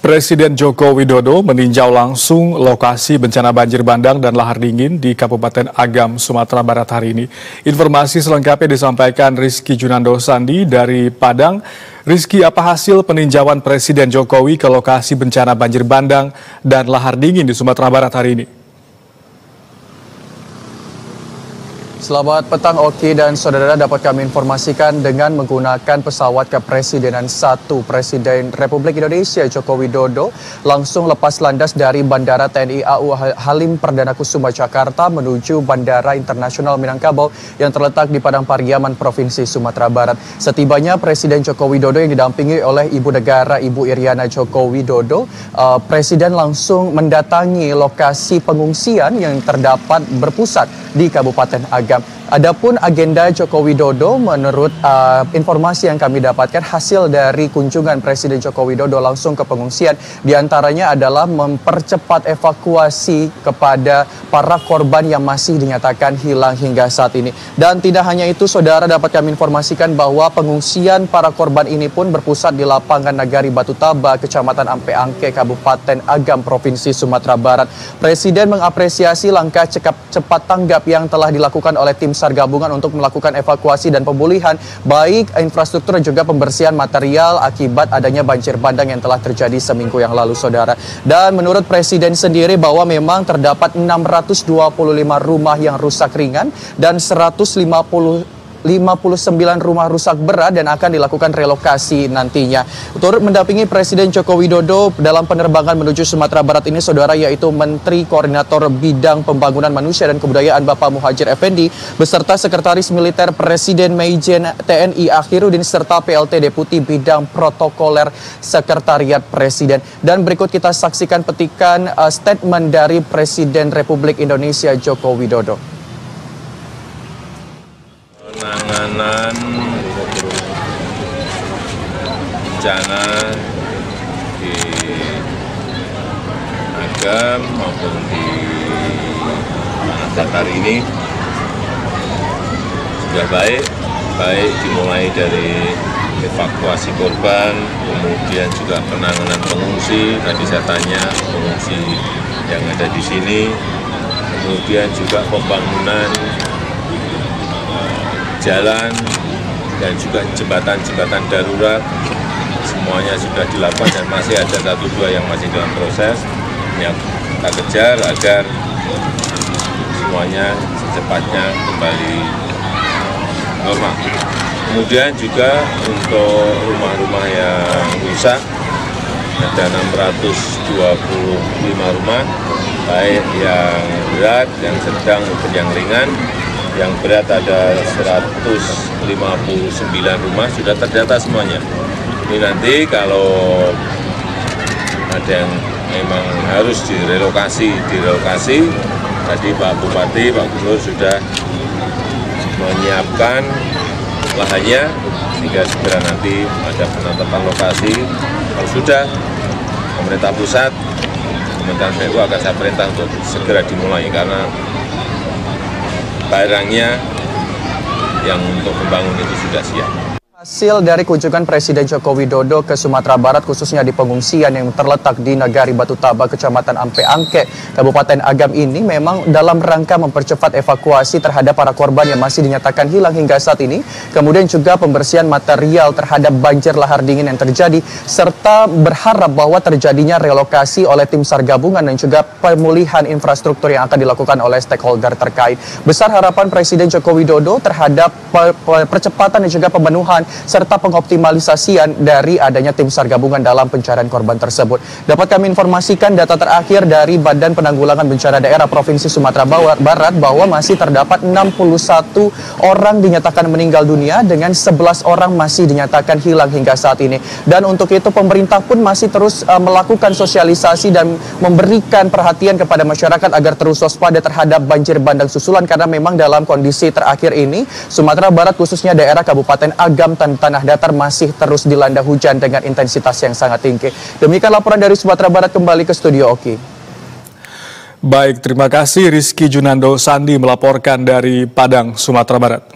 Presiden Joko Widodo meninjau langsung lokasi bencana banjir bandang dan lahar dingin di Kabupaten Agam, Sumatera Barat hari ini. Informasi selengkapnya disampaikan Rizky Junando Sandi dari Padang. Rizky, apa hasil peninjauan Presiden Jokowi ke lokasi bencana banjir bandang dan lahar dingin di Sumatera Barat hari ini? Selamat petang Oki dan saudara, dapat kami informasikan dengan menggunakan pesawat Kepresidenan 1 Presiden Republik Indonesia Joko Widodo langsung lepas landas dari Bandara TNI AU Halim Perdana Kusuma Jakarta menuju Bandara Internasional Minangkabau yang terletak di Padang Pariaman, Provinsi Sumatera Barat. Setibanya Presiden Joko Widodo yang didampingi oleh Ibu Negara Ibu Iriana Joko Widodo, Presiden langsung mendatangi lokasi pengungsian yang terdapat berpusat di Kabupaten Agam. Adapun agenda Joko Widodo, menurut informasi yang kami dapatkan, hasil dari kunjungan Presiden Joko Widodo langsung ke pengungsian diantaranya adalah mempercepat evakuasi kepada para korban yang masih dinyatakan hilang hingga saat ini. Dan tidak hanya itu, saudara, dapat kami informasikan bahwa pengungsian para korban ini pun berpusat di lapangan Nagari Batu Taba, Kecamatan Ampe Angke, Kabupaten Agam, Provinsi Sumatera Barat. Presiden mengapresiasi langkah cepat tanggap yang telah dilakukan oleh tim SAR gabungan untuk melakukan evakuasi dan pemulihan baik infrastruktur dan juga pembersihan material akibat adanya banjir bandang yang telah terjadi seminggu yang lalu, saudara. Dan menurut Presiden sendiri bahwa memang terdapat 625 rumah yang rusak ringan dan 59 rumah rusak berat dan akan dilakukan relokasi nantinya. Turut mendampingi Presiden Joko Widodo dalam penerbangan menuju Sumatera Barat ini, saudara, yaitu Menteri Koordinator Bidang Pembangunan Manusia dan Kebudayaan Bapak Muhadjir Effendi beserta Sekretaris Militer Presiden Maijen TNI Akhiruddin serta PLT Deputi Bidang Protokoler Sekretariat Presiden. Dan berikut kita saksikan petikan statement dari Presiden Republik Indonesia Joko Widodo. Penanganan bencana di Agam maupun di Tanah Datar ini sudah baik dimulai dari evakuasi korban, kemudian juga penanganan pengungsi. Tadi saya tanya pengungsi yang ada di sini, kemudian juga pembangunan jalan dan juga jembatan-jembatan darurat, semuanya sudah dilakukan dan masih ada 1-2 yang masih dalam proses. Yang kita kejar agar semuanya secepatnya kembali normal. Kemudian juga untuk rumah-rumah yang rusak ada 625 rumah, baik yang berat, yang sedang maupun yang ringan. Yang berat ada 159 rumah sudah terdata semuanya. Ini nanti kalau ada yang memang harus direlokasi. Tadi Pak Bupati, Pak Gubernur sudah menyiapkan lahannya sehingga segera nanti ada penetapan lokasi. Kalau sudah, pemerintah pusat, Kementerian PU akan saya perintah untuk segera dimulai karena barangnya yang untuk membangun itu sudah siap. Hasil dari kunjungan Presiden Joko Widodo ke Sumatera Barat, khususnya di pengungsian yang terletak di Nagari Batu Taba, Kecamatan Ampe Angke, Kabupaten Agam ini memang dalam rangka mempercepat evakuasi terhadap para korban yang masih dinyatakan hilang hingga saat ini, kemudian juga pembersihan material terhadap banjir lahar dingin yang terjadi, serta berharap bahwa terjadinya relokasi oleh tim SAR gabungan dan juga pemulihan infrastruktur yang akan dilakukan oleh stakeholder terkait. Besar harapan Presiden Joko Widodo terhadap percepatan dan juga pemenuhan serta pengoptimalisasian dari adanya tim SAR gabungan dalam pencarian korban tersebut. Dapat kami informasikan data terakhir dari Badan Penanggulangan Bencana Daerah Provinsi Sumatera Barat bahwa masih terdapat 61 orang dinyatakan meninggal dunia dengan 11 orang masih dinyatakan hilang hingga saat ini. Dan untuk itu pemerintah pun masih terus melakukan sosialisasi dan memberikan perhatian kepada masyarakat agar terus waspada terhadap banjir bandang susulan karena memang dalam kondisi terakhir ini Sumatera Barat khususnya daerah Kabupaten Agam dan Tanah Datar masih terus dilanda hujan dengan intensitas yang sangat tinggi. Demikian laporan dari Sumatera Barat, kembali ke studio Oki. Baik, terima kasih Rizky Junando Sandi melaporkan dari Padang, Sumatera Barat.